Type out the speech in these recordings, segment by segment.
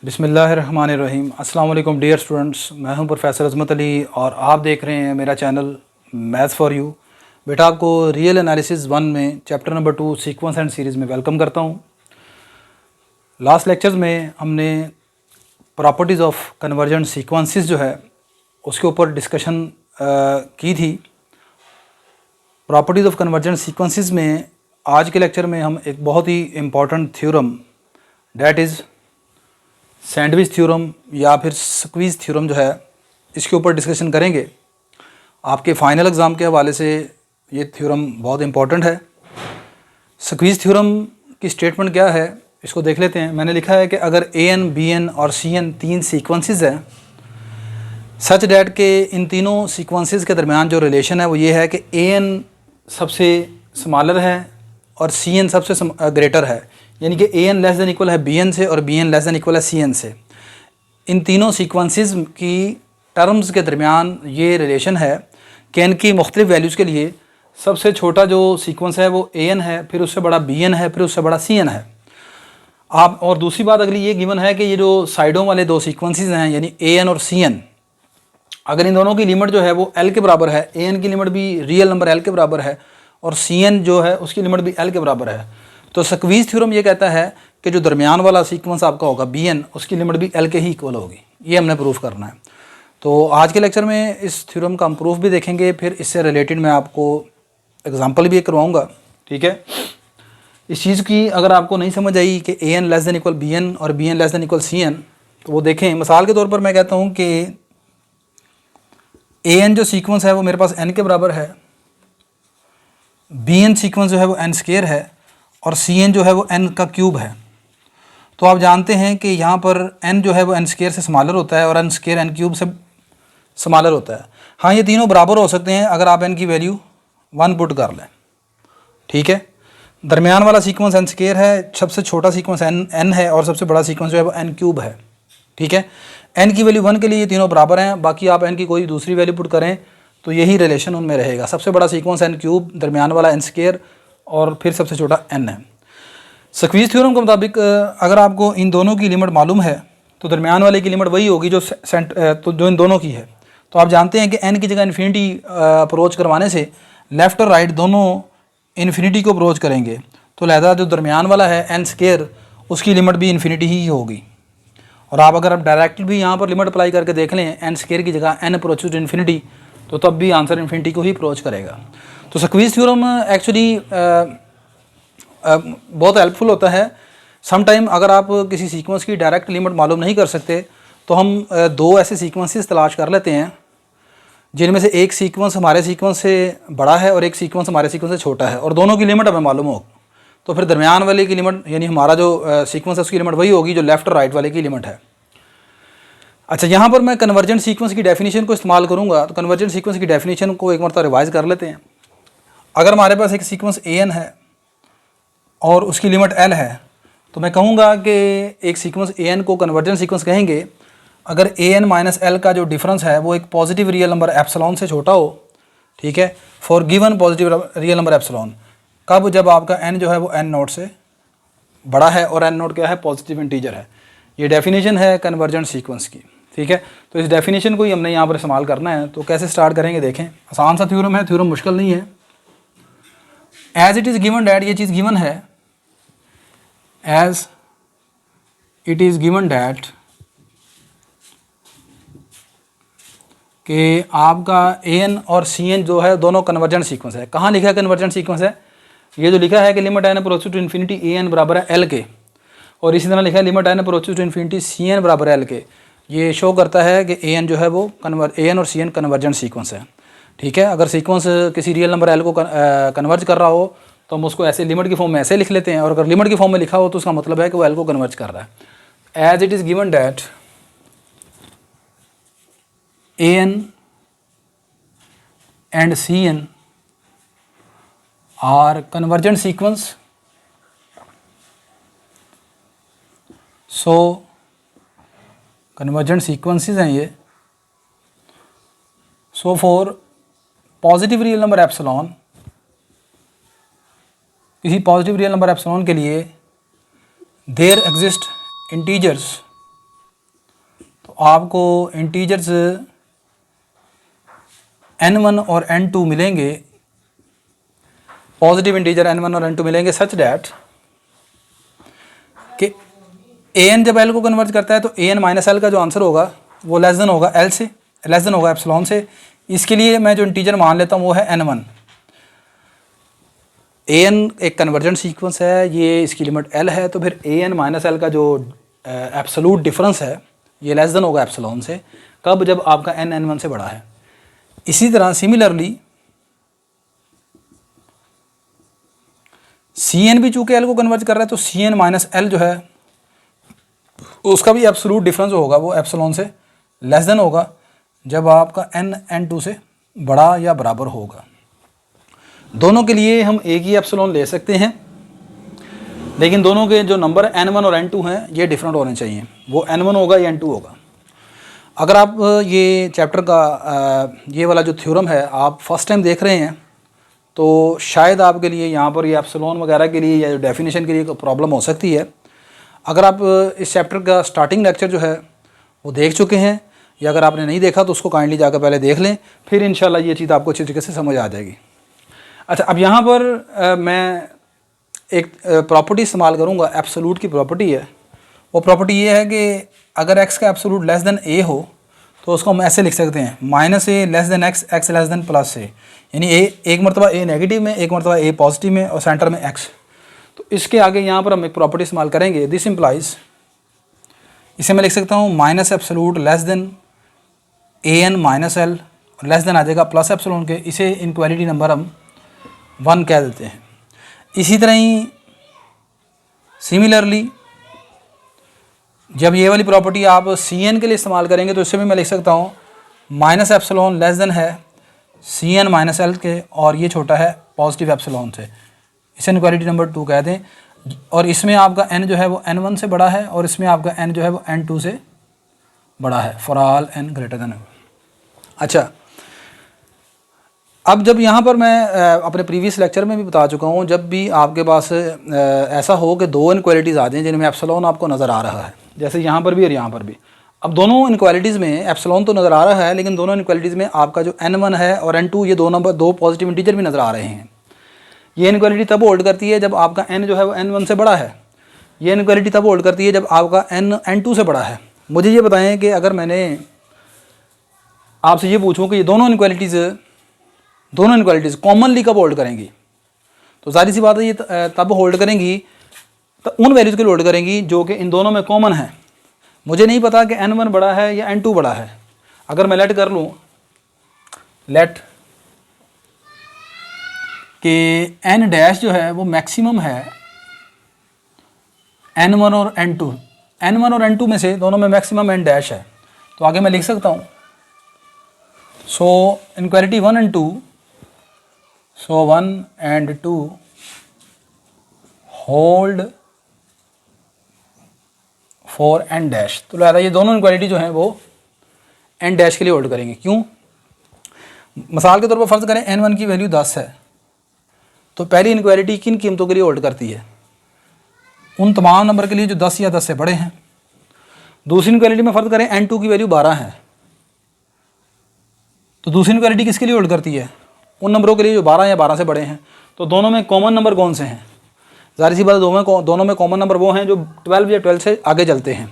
बिस्मिल्लाहिर्रहमानिर्रहीम। अस्सलाम वालेकुम डियर स्टूडेंट्स, मैं हूं प्रोफेसर अज़मत अली और आप देख रहे हैं मेरा चैनल मैथ्स फॉर यू। बेटा आपको रियल एनालिसिस 1 में chapter number 2 sequence and series में वेलकम करता हूं। लास्ट लेक्चर्स में हमने प्रॉपर्टीज़ ऑफ कन्वर्जेंट सीक्वेंसेस जो है उसके ऊपर डिस्कशन की थी। प्रॉपर्टीज़ ऑफ कन्वर्जेंट सीक्वेंसेस में आज के लेक्चर में हम एक बहुत ही important theorem that is sandwich theorem या फिर स्क्वीज़ थ्योरम जो है इसके ऊपर डिस्कशन करेंगे। आपके फाइनल एग्ज़ाम के हवाले से ये थ्योरम बहुत इंपॉर्टेंट है। स्क्वीज़ थ्योरम की स्टेटमेंट क्या है इसको देख लेते हैं। मैंने लिखा है कि अगर ए एन, बी एन और सी एन तीन सीक्वेंसेस हैं सच डैट के इन तीनों सीक्वेंसेस के दरमियान जो रिलेशन है वो ये है कि ए एन सबसे स्मॉलर है और सी एन सबसे ग्रेटर है, यानी कि a n less than equal है बी एन से और b n less than equal है सी एन से। इन तीनों सीक्वेंसेस की टर्म्स के दरमियान ये रिलेशन है कि इनकी मुख्तलिफ वैल्यूज़ के लिए सबसे छोटा जो सीक्वेंस है वो ए एन है, फिर उससे बड़ा बी एन है, फिर उससे बड़ा सी एन है। आप और दूसरी बात अगली ये गिवन है कि ये जो साइडों वाले दो सीक्वेंसेस हैं यानी ए एन और सी एन, अगर इन दोनों की लिमिट जो है वो एल के बराबर है, ए एन की लिमिट भी रियल नंबर एल के बराबर है और सी एन जो है उसकी लिमिट भी एल के बराबर है, तो स्क्वीज़ थ्योरम ये कहता है कि जो दरमियान वाला सीक्वेंस आपका होगा बी एन, उसकी लिमिट भी एल के ही इक्वल होगी। ये हमने प्रूफ करना है। तो आज के लेक्चर में इस थ्योरम का हम प्रूफ भी देखेंगे, फिर इससे रिलेटेड मैं आपको एग्जांपल भी करवाऊंगा। ठीक है, इस चीज़ की अगर आपको नहीं समझ आई कि a n less than equal b n और b n less than equal c n, तो वो देखें। मिसाल के तौर पर मैं कहता हूँ कि ए एन जो सीक्वेंस है वो मेरे पास एन के बराबर है, बी एन सीक्वेंस जो है वो एन स्क्वायर है और सी एन जो है वो एन का क्यूब है। तो आप जानते हैं कि यहाँ पर एन जो है वो एन स्क्वायर से स्मॉलर होता है और एन स्क्वायर एन क्यूब से स्मॉलर होता है। हाँ, ये तीनों बराबर हो सकते हैं अगर आप एन की वैल्यू 1 पुट कर लें। ठीक है, दरमियान वाला सीक्वेंस एन स्क्वायर है, सबसे छोटा सीक्वेंस एन है और सबसे बड़ा सीक्वेंस जो है वो एन क्यूब है। ठीक है, एन की वैल्यू 1 के लिए ये तीनों बराबर हैं, बाकी आप एन की कोई दूसरी वैल्यू पुट करें तो यही रिलेशन उनमें रहेगा। सबसे बड़ा सीक्वेंस एन क्यूब, दरमियान वाला एन स्क्वायर और फिर सबसे छोटा एन है। स्क्वीज़ थ्योरम के मुताबिक अगर आपको इन दोनों की लिमिट मालूम है तो दरमियान वाले की लिमिट वही होगी जो इन दोनों की है। तो आप जानते हैं कि एन की जगह इन्फिनिटी अप्रोच करवाने से लेफ़्ट और राइट दोनों इन्फिनिटी को अप्रोच करेंगे, तो लिहाजा जो दरमियान वाला है एन स्क्वायर उसकी लिमिट भी इन्फिनिटी ही होगी। और अगर आप डायरेक्ट भी यहाँ पर लिमिट अप्लाई करके देख लें एन स्क्वायर की जगह एन अप्रोचेस टू इन्फिनिटी, तो तब भी आंसर इन्फिनिटी को ही अप्रोच करेगा। तो स्क्वीज़ थ्योरम एक्चुअली बहुत हेल्पफुल होता है। सम टाइम अगर आप किसी सीक्वेंस की डायरेक्ट लिमिट मालूम नहीं कर सकते तो हम दो ऐसे सीक्वेंसेस तलाश कर लेते हैं जिनमें से एक सीक्वेंस हमारे सीक्वेंस से बड़ा है और एक सीक्वेंस हमारे सीक्वेंस से छोटा है और दोनों की लिमिट हमें मालूम हो, तो फिर दरमियान वाले की लिमिट यानी हमारा जो सीक्वेंस है उसकी लिमिट वही होगी जो लेफ़्ट और राइट वाले की लिमिट है। अच्छा, यहाँ पर मैं कन्वर्जेंट सीक्वेंस की डेफिनेशन को इस्तेमाल करूँगा। तो कन्वर्जेंट सीक्वेंस की डेफिनेशन को एक मरतबा रिवाइज कर लेते हैं। अगर हमारे पास एक सीक्वेंस ए एन है और उसकी लिमिट एल है, तो मैं कहूँगा कि एक सीक्वेंस ए एन को कन्वर्जेंट सीक्वेंस कहेंगे अगर ए एन माइनस एल का जो डिफरेंस है वो एक पॉजिटिव रियल नंबर एप्सिलॉन से छोटा हो। ठीक है, for given positive real number epsilon. कब? जब आपका एन जो है वो एन नोट से बड़ा है और एन नोट क्या है? पॉजिटिव इंटीजर है। ये डेफिनेशन है कन्वर्जेंट सीक्वेंस की। ठीक है, तो इस डेफिनेशन को ही हमने यहाँ पर इस्तेमाल करना है। तो कैसे स्टार्ट करेंगे देखें। आसान सा थ्योरम है, थ्योरम मुश्किल नहीं है। As it is given that, ये चीज़ गिवन है, as it is given that कि आपका ए एन और सी एन जो है दोनों कन्वर्जेंट सीक्वेंस है। कहाँ लिखा है कन्वर्जेंट सीक्वेंस है? ये जो लिखा है कि limit n approaches to infinity a n बराबर है एल के, और इसी तरह लिखा है limit n approaches to infinity c n बराबर है एल के। ये शो करता है कि ए एन जो है वो ए एन और सी एन कन्वर्जेंट सीक्वेंस है। ठीक है, अगर सीक्वेंस किसी रियल नंबर एल को कन्वर्ज कर रहा हो तो हम उसको ऐसे लिमिट की फॉर्म में ऐसे लिख लेते हैं, और अगर लिमिट की फॉर्म में लिखा हो तो उसका मतलब है कि वो एल को कन्वर्ज कर रहा है। As it is given that a n and c n are convergent sequence, so convergent sequences हैं ये। So for positive real number epsilon, किसी पॉजिटिव रियल नंबर एप्सिलॉन के लिए देयर एग्जिस्ट इंटीजर्स आपको इंटीजर्स n1 और n2 मिलेंगे, positive integer n1 और n2 मिलेंगे सच डैट कि an जब l को कन्वर्ट करता है तो an माइनस एल का जो आंसर होगा वो लेस देन होगा l से, लेस देन होगा एप्सिलॉन से। इसके लिए मैं जो इंटीजर मान लेता हूँ वो है n1। an एक कन्वर्जेंट सीक्वेंस है, ये इसकी लिमिट l है, तो फिर an माइनस एल का जो एब्सोलूट डिफरेंस है ये लेस देन होगा एप्सिलॉन से। कब? जब आपका n n1 से बड़ा है। इसी तरह सिमिलरली Cn भी चूँकि l को कन्वर्ट कर रहा है तो Cn माइनस एल जो है उसका भी एब्सोलूट डिफरेंस होगा वो एप्सिलॉन से लेस देन होगा जब आपका n n2 से बड़ा या बराबर होगा। दोनों के लिए हम एक ही एप्सिलॉन ले सकते हैं, लेकिन दोनों के जो नंबर n1 और n2 हैं ये डिफरेंट होने चाहिए, वो n1 होगा या n2 होगा। अगर आप ये चैप्टर का ये वाला जो थ्योरम है आप फर्स्ट टाइम देख रहे हैं तो शायद आपके लिए यहाँ पर ये एप्सिलॉन वगैरह के लिए या जो डेफिनेशन के लिए प्रॉब्लम हो सकती है। अगर आप इस चैप्टर का स्टार्टिंग लेक्चर जो है वो देख चुके हैं या अगर आपने नहीं देखा तो उसको काइंडली जाकर पहले देख लें, फिर इंशाल्लाह ये चीज़ आपको अच्छी तरीके से समझ आ जाएगी। अच्छा, अब यहाँ पर मैं एक प्रॉपर्टी इस्तेमाल करूँगा, एब्सोलूट की प्रॉपर्टी है। वो प्रॉपर्टी ये है कि अगर x का एब्सोलूट लेस देन a हो तो उसको हम ऐसे लिख सकते हैं minus a less than x, x less than plus a, यानी a एक मरतबा a नेगेटिव में, एक मरतबा a पॉजिटिव में और सेंटर में x। तो इसके आगे यहाँ पर हम एक प्रॉपर्टी इस्तेमाल करेंगे, दिस इम्प्लाइज, इसे मैं लिख सकता हूँ minus absolute less than an minus L, less than आ जाएगा प्लस एप्सिलॉन के, इसे इनक्वालिटी नंबर हम 1 कह देते हैं। इसी तरह ही सिमिलरली जब ये वाली प्रॉपर्टी आप Cn के लिए इस्तेमाल करेंगे तो इससे भी मैं लिख सकता हूँ माइनस एप्सिलॉन लेस देन है Cn माइनस एल के, और ये छोटा है पॉजिटिव एप्सिलॉन से, इसे इनक्वालिटी नंबर 2 कह दें। और इसमें आपका n जो है वो n1 से बड़ा है और इसमें आपका n जो है वो n2 से बड़ा है, for all n greater than. अच्छा, अब जब यहाँ पर मैं अपने प्रीवियस लेक्चर में भी बता चुका हूँ, जब भी आपके पास ऐसा हो कि दो इनक्वालिटीज़ आ जाएँ जिनमें एप्सिलॉन आपको नज़र आ रहा है, जैसे यहाँ पर भी और यहाँ पर भी, अब दोनों इनक्वालिटीज़ में एप्सिलॉन तो नज़र आ रहा है लेकिन दोनों इनक्वालिटीज़ में आपका जो n1 है और n2 ये दो पॉजिटिव इंटीजर भी नज़र आ रहे हैं। ये इनक्वालिटी तब होल्ड करती है जब आपका n जो है वो n1 से बड़ा है। ये इनक्वालिटी तब होल्ड करती है जब आपका n n2 से बड़ा है। मुझे ये बताएं कि अगर मैंने आपसे ये पूछूं कि ये दोनों इनक्वालिटीज़ कॉमनली कब होल्ड करेंगी, तो जाहिर सी बात है ये तब होल्ड करेंगी, तो उन वैल्यूज़ के लिए होल्ड करेंगी जो कि इन दोनों में कॉमन है। मुझे नहीं पता कि n1 बड़ा है या n2 बड़ा है। अगर मैं लेट कर लूँ, लेट कि n डैश जो है वो मैक्सिमम है n1 और n2, n1 और n2 में से दोनों में मैक्सिमम n डैश है, तो आगे मैं लिख सकता हूँ so inequality 1 and 2, so 1 and 2 hold for n dash. तो लिहाजा ये दोनों इनक्वालिटी जो हैं वो n डैश के लिए होल्ड करेंगे। क्यों? मिसाल के तौर पर फ़र्ज़ करें n1 की वैल्यू 10 है, तो पहली इनक्वालिटी किन कीमतों के लिए होल्ड करती है? उन तमाम नंबर के लिए जो 10 या 10 से बड़े हैं। दूसरी इनक्वालिटी में फ़र्ज़ करें n2 की वैल्यू 12 है, तो दूसरी इनक्वालिटी किसके लिए होल्ड करती है? उन नंबरों के लिए जो 12 या 12 से बड़े हैं। तो दोनों में कॉमन नंबर कौन से हैं? ज़ाहिर सी बात है दोनों में कॉमन नंबर वो हैं जो 12 या 12 से आगे चलते हैं।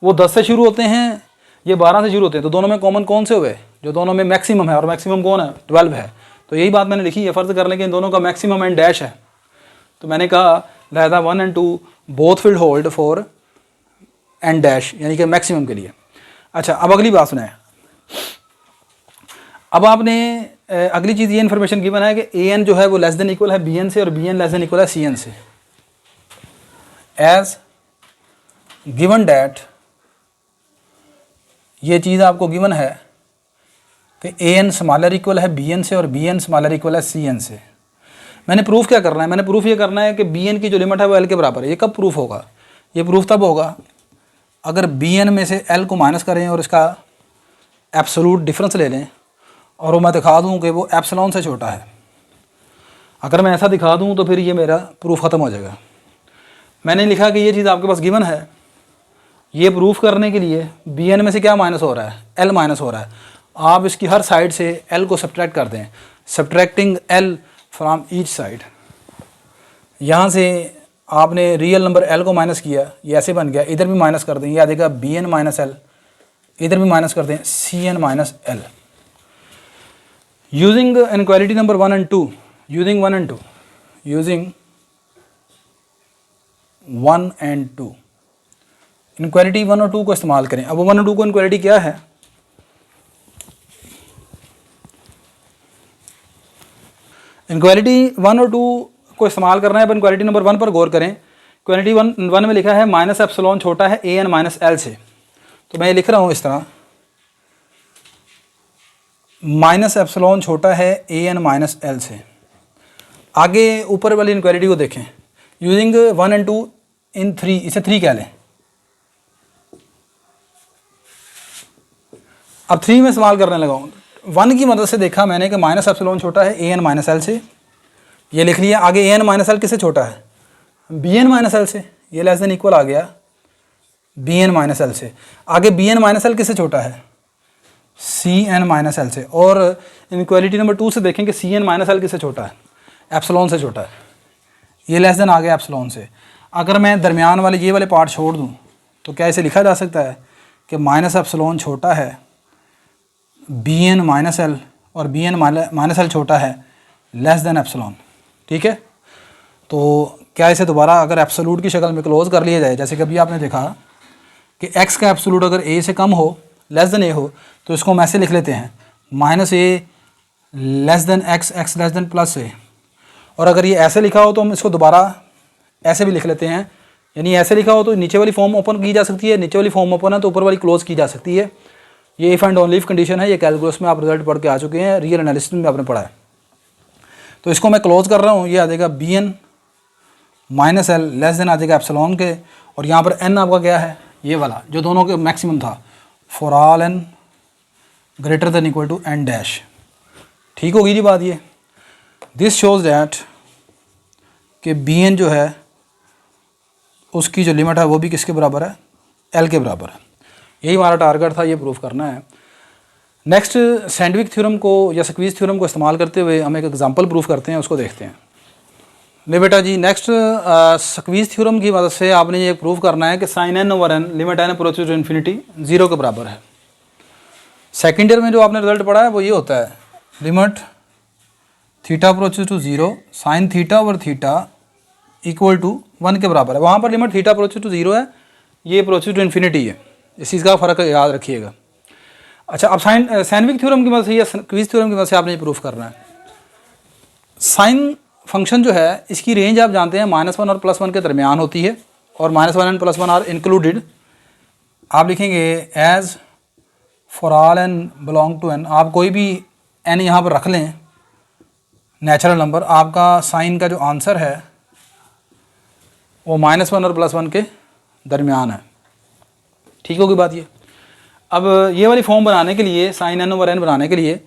वो 10 से शुरू होते हैं, ये 12 से शुरू होते हैं, तो दोनों में कॉमन कौन से हुए? जो दोनों में मैक्सिमम है, और मैक्सिमम कौन है? 12 है। तो यही बात मैंने लिखी है, फ़र्ज़ कर लें कि इन दोनों का मैक्सिमम n डैश है, तो मैंने कहा लिहाजा 1 and 2 both will hold for n dash, यानी कि मैक्सिमम के लिए। अच्छा, अब अगली बात सुनाए। अब आपने अगली चीज़ ये इन्फॉर्मेशन गिवन है कि an जो है वो लेस देन इक्वल है bn से और bn लेस देन इक्वल है cn से। एज गिवन डैट, ये चीज़ आपको गिवन है कि an स्मॉलर इक्वल है bn से और bn स्मॉलर इक्वल है cn से। मैंने प्रूफ क्या करना है? मैंने प्रूफ ये करना है कि bn की जो लिमिट है वो l के बराबर है। ये कब प्रूफ होगा? ये प्रूफ तब होगा अगर bn में से l को माइनस करें और इसका एब्सोलूट डिफरेंस ले लें और वो मैं दिखा दूँ कि वो एप्सिलॉन से छोटा है। अगर मैं ऐसा दिखा दूँ तो फिर ये मेरा प्रूफ ख़त्म हो जाएगा। मैंने लिखा कि ये चीज़ आपके पास गिवन है ये प्रूफ करने के लिए बी एन में से क्या माइनस हो रहा है, एल माइनस हो रहा है। आप इसकी हर साइड से एल को सब्ट्रैक्ट कर दें, subtracting L from each side. यहाँ से आपने रियल नंबर एल को माइनस किया, ये ऐसे बन गया, इधर भी माइनस कर दें, ये आ जाएगा बी एन माइनस एल, इधर भी माइनस कर दें c n minus l. Using inequality number 1 and 2, using 1 and 2, using 1 and 2, inequality 1 और 2 को इस्तेमाल करें। अब 1 और 2 को इनक्वालिटी क्या है, इनक्वालिटी 1 और 2 को इस्तेमाल करना है। अब इनक्वालिटी नंबर 1 पर गौर करें। इक्वालिटी 1 में लिखा है माइनस एप्सिलॉन छोटा है ए एन माइनस एल से, तो मैं लिख रहा हूँ इस तरह, माइनस एप्सिलॉन छोटा है ए एन माइनस एल से। आगे ऊपर वाली इनक्वालिटी को देखें, यूजिंग 1 and 2 इन 3, इसे 3 कह लें। अब 3 में इस्तेमाल करने लगा हूँ। 1 की मदद से देखा मैंने कि माइनस एप्सिलॉन छोटा है ए एन माइनस एल से, ये लिख लिया। आगे ए एन माइनस एल किससे छोटा है, बी एन माइनस एल से, ये लेस देन इक्वल आ गया बी एन माइनस एल से। आगे बी एन माइनस एल किससे छोटा है, सी एन माइनस एल से। और इनक्वालिटी नंबर 2 से देखें कि सी एन माइनस एल किससे छोटा है, एप्सिलॉन से छोटा है, ये लेस देन आ गया एप्सिलॉन से। अगर मैं दरमियान वाले ये वाले पार्ट छोड़ दूँ तो क्या इसे लिखा जा सकता है कि माइनस एप्सिलॉन छोटा है बी एन माइनस एल और बी एन माइनस एल छोटा है लेस देन एप्सिलॉन। ठीक है, तो क्या इसे दोबारा अगर एब्सोल्यूट की शक्ल में क्लोज कर लिया जाए, जैसे कि अभी आपने देखा कि x का एब्सोल्यूट अगर a से कम हो, लेस देन a हो, तो इसको हम ऐसे लिख लेते हैं minus a less than x, x less than plus a. और अगर ये ऐसे लिखा हो तो हम इसको दोबारा ऐसे भी लिख लेते हैं, यानी ऐसे लिखा हो तो नीचे वाली फॉर्म ओपन की जा सकती है, नीचे वाली फॉर्म ओपन है तो ऊपर वाली क्लोज की जा सकती है। ये if and only if condition है, ये कैलकुलस में आप रिजल्ट पढ़ के आ चुके हैं, रियल एनालिसिस में आपने पढ़ा है। तो इसको मैं क्लोज कर रहा हूँ, ये आ जाएगा b n minus L less than आ जाएगा एप्सिलॉन के, और यहाँ पर एन आपका क्या है, ये वाला जो दोनों के मैक्सिमम था, for all n greater than equal to n dash. ठीक होगी जी बात ये। दिस शोज दैट कि बी एन जो है उसकी जो लिमिट है वो भी किसके बराबर है, एल के बराबर है। यही हमारा टारगेट था, ये प्रूफ करना है। नेक्स्ट सैंडविच थ्योरम को या स्क्वीज थ्योरम को इस्तेमाल करते हुए हम एक एग्जांपल प्रूफ करते हैं, उसको देखते हैं। ले बेटा जी, नेक्स्ट स्क्वीज थ्योरम की मदद से आपने ये प्रूव करना है कि sine n over n limit n approaches to infinity 0 के बराबर है। सेकेंड ईयर में जो आपने रिजल्ट पढ़ा है वो ये होता है, limit theta approaches to 0 sine theta over theta equal to 1 के बराबर है। वहाँ पर लिमिट थीटा अप्रोचेस टू 0 है, ये अप्रोचेस टू इन्फिनिटी है, इस चीज़ का फ़र्क याद रखिएगा। अच्छा, अब सैंडविच थ्योरम की मदद से या स्क्वीज थ्योरम की मदद से आपने प्रूफ करना है। साइन फंक्शन जो है इसकी रेंज आप जानते हैं -1 और +1 के दरमियान होती है, और -1 एंड +1 आर इंक्लूडेड। आप लिखेंगे as for all n belong to N, आप कोई भी एन यहाँ पर रख लें नेचुरल नंबर, आपका साइन का जो आंसर है वो -1 और +1 के दरमियान है। ठीक होगी बात ये। अब ये वाली फॉर्म बनाने के लिए, साइन एन ओवर एन बनाने के लिए,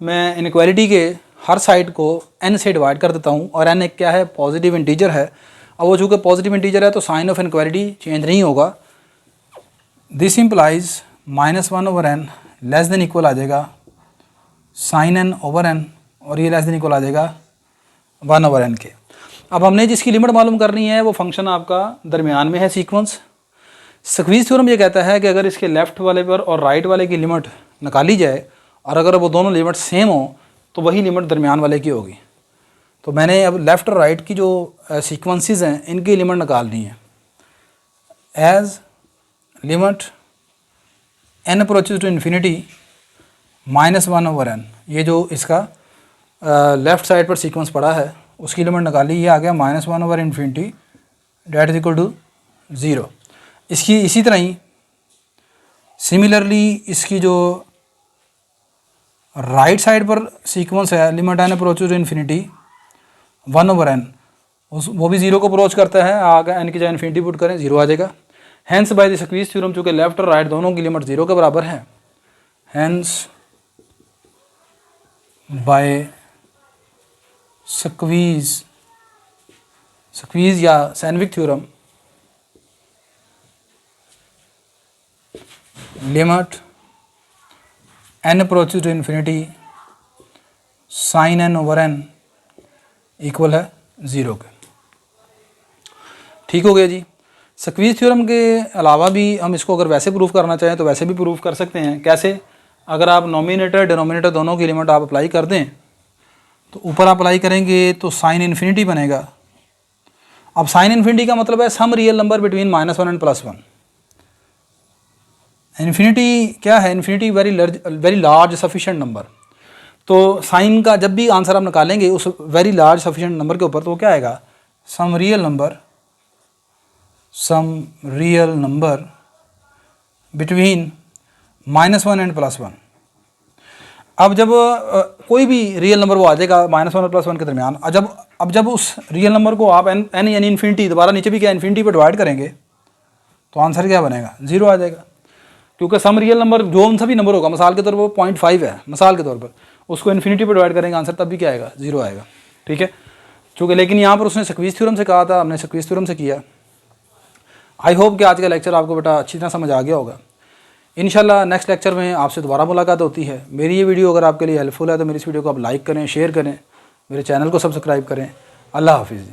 मैं इनक्वालिटी के हर साइड को n से डिवाइड कर देता हूँ, और n एक क्या है, पॉजिटिव इंटीजर है। अब वो चूँकि पॉजिटिव इंटीजर है तो साइन ऑफ इनक्वालिटी चेंज नहीं होगा। This implies -1 over n less than equal आ जाएगा साइन n ओवर n, और ये लेस देन इक्वल आ जाएगा 1 ओवर n के। अब हमने जिसकी लिमिट मालूम करनी है वो फंक्शन आपका दरमियान में है, सीक्वेंस। स्क्वीज थ्योरम ये कहता है कि अगर इसके लेफ़्ट वाले पर और राइट वाले की लिमिट निकाली जाए, और अगर वो दोनों लिमिट सेम हो तो वही लिमिट दरमियान वाले की होगी। तो मैंने अब लेफ़्ट और राइट की जो सीक्वेंसेस हैं इनकी लिमिट निकालनी है। As limit n approaches to infinity -1 over n, ये जो इसका लेफ़्ट साइड पर सीक्वेंस पड़ा है उसकी लिमिट निकाली, ये आ गया -1 over infinity that is equal to 0। इसकी इसी तरह ही सिमिलरली इसकी जो राइट साइड पर सीक्वेंस है, limit n approaches to infinity 1 over n, वो भी 0 को अप्रोच करता है। आगे n की जगह इन्फिनिटी पुट करें, 0 आ जाएगा। Hence by the squeeze theorem, चूँकि लेफ्ट और राइट दोनों की लिमिट 0 के बराबर है, हैंस बाय स्क्वीज या sandwich theorem, limit n approaches to infinity sine n over n equal है 0 के। ठीक हो गया जी। स्क्वीज थ्योरम के अलावा भी हम इसको अगर वैसे प्रूफ करना चाहें तो वैसे भी प्रूफ कर सकते हैं। कैसे? अगर आप नॉमिनेटर डिनोमिनेटर दोनों की लिमिट आप अप्लाई कर दें तो ऊपर अप्लाई करेंगे तो साइन इन्फिनिटी बनेगा। अब साइन इन्फिनिटी का मतलब है some real number between -1 and +1। Infinity क्या है? Infinity very large sufficient number. तो साइन का जब भी आंसर आप निकालेंगे उस वेरी लार्ज सफिशिएंट नंबर के ऊपर तो क्या आएगा? Some real number between -1 and +1। अब जब कोई भी रियल नंबर वो आ जाएगा -1 और +1 के दरमियान। अब जब उस रियल नंबर को आप n यानी इन्फिनिटी, दोबारा नीचे भी क्या इन्फिनिटी पर डिवाइड करेंगे तो आंसर क्या बनेगा? 0 आ जाएगा। क्योंकि सम रियल नंबर जो उन सभी नंबर होगा, मिसाल के तौर पर 0.5 है, मिसाल के तौर पर उसको इन्फिनिटी पर डिवाइड करेंगे आंसर तब भी क्या आएगा? 0 आएगा। ठीक है। चूँकि लेकिन यहाँ पर उसने स्क्वीज थ्योरम से कहा था, हमने स्क्वीज थ्योरम से किया। आई होप कि आज का लेक्चर आपको बेटा अच्छी तरह समझ आ गया होगा। इंशाल्लाह नेक्स्ट लेक्चर में आपसे दोबारा मुलाकात होती है। मेरी ये वीडियो अगर आपके लिए हेल्पफुल है तो मेरी इस वीडियो को आप लाइक करें, शेयर करें, मेरे चैनल को सब्सक्राइब करें। अल्लाह हाफिज़।